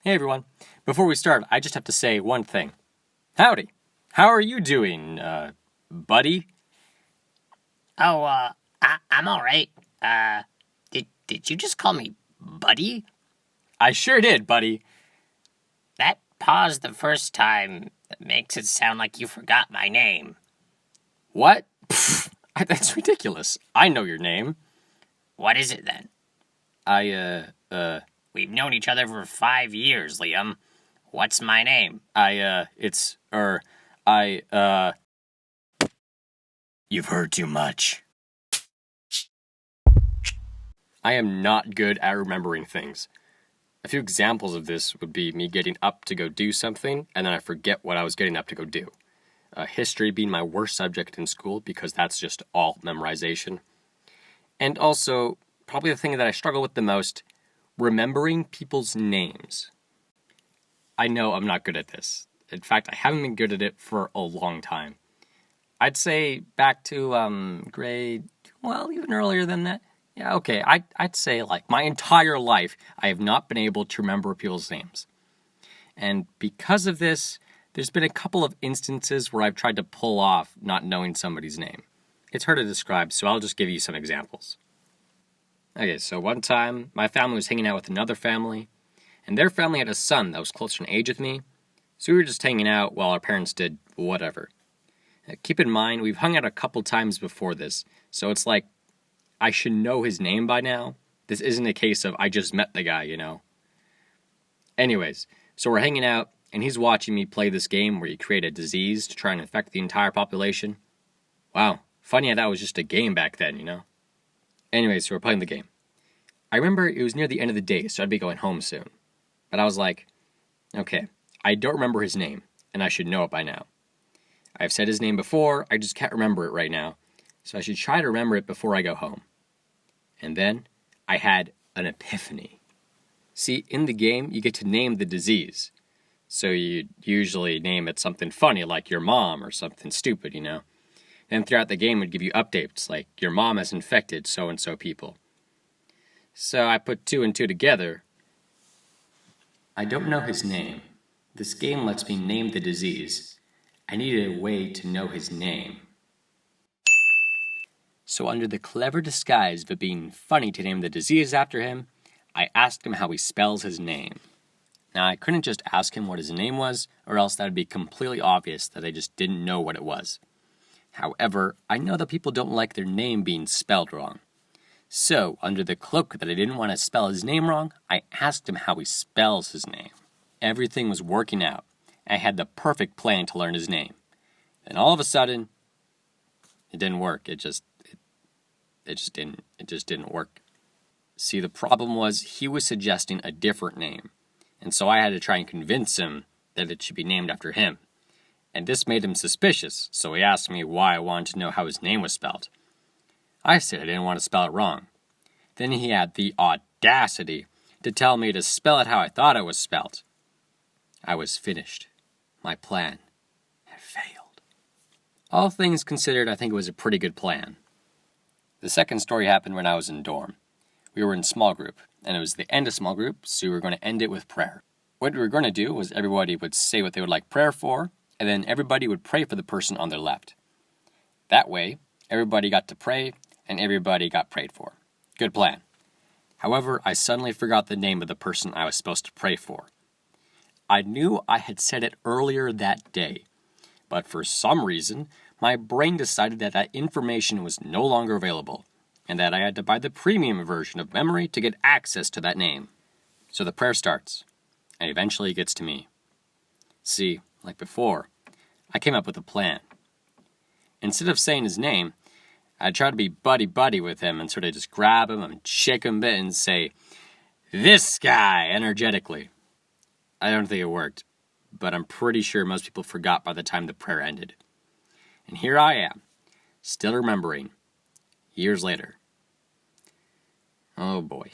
Hey everyone. Before we start, I just have to say one thing. Howdy. How are you doing, buddy? I'm all right. Did you just call me buddy? I sure did, buddy. That pause the first time makes it sound like you forgot my name. What? Pfft, that's ridiculous. I know your name. What is it then? We've known each other for 5 years, Liam. What's my name? You've heard too much. I am not good at remembering things. A few examples of this would be me getting up to go do something, and then I forget what I was getting up to go do. History being my worst subject in school because that's just all memorization. And also, probably the thing that I struggle with the most, remembering people's names. I know I'm not good at this. In fact, I haven't been good at it for a long time. I'd say back to even earlier than that. Yeah, okay, I'd say like my entire life, I have not been able to remember people's names. And because of this, there's been a couple of instances where I've tried to pull off not knowing somebody's name. It's hard to describe, so I'll just give you some examples. Okay, so one time, my family was hanging out with another family, and their family had a son that was closer in age with me, so we were just hanging out while our parents did whatever. Keep in mind, we've hung out a couple times before this, so it's like, I should know his name by now. This isn't a case of I just met the guy, you know? Anyways, so we're hanging out, and he's watching me play this game where you create a disease to try and infect the entire population. Wow, funny how that was just a game back then, you know? Anyways, so we're playing the game. I remember it was near the end of the day, so I'd be going home soon. But I was like, okay, I don't remember his name, and I should know it by now. I've said his name before, I just can't remember it right now, so I should try to remember it before I go home. And then, I had an epiphany. See, in the game, you get to name the disease. So you usually name it something funny, like your mom, or something stupid, you know? Then throughout the game, it would give you updates, like your mom has infected so-and-so people. So I put 2 and 2 together. I don't know his name. This game lets me name the disease. I needed a way to know his name. So under the clever disguise of it being funny to name the disease after him, I asked him how he spells his name. Now, I couldn't just ask him what his name was, or else that would be completely obvious that I just didn't know what it was. However, I know that people don't like their name being spelled wrong. So, under the cloak that I didn't want to spell his name wrong, I asked him how he spells his name. Everything was working out. I had the perfect plan to learn his name. Then all of a sudden, it didn't work. It just didn't work. See, the problem was he was suggesting a different name. And so I had to try and convince him that it should be named after him. And this made him suspicious, so he asked me why I wanted to know how his name was spelled. I said I didn't want to spell it wrong. Then he had the audacity to tell me to spell it how I thought it was spelled. I was finished. My plan had failed. All things considered, I think it was a pretty good plan. The second story happened when I was in dorm. We were in small group, and it was the end of small group, so we were going to end it with prayer. What we were going to do was everybody would say what they would like prayer for, and then everybody would pray for the person on their left. That way, everybody got to pray, and everybody got prayed for. Good plan. However, I suddenly forgot the name of the person I was supposed to pray for. I knew I had said it earlier that day, but for some reason, my brain decided that that information was no longer available, and that I had to buy the premium version of memory to get access to that name. So the prayer starts, and eventually it gets to me. See, like before, I came up with a plan. Instead of saying his name, I'd try to be buddy-buddy with him and sort of just grab him and shake him a bit and say, "This guy," energetically. I don't think it worked, but I'm pretty sure most people forgot by the time the prayer ended. And here I am, still remembering, years later. Oh boy.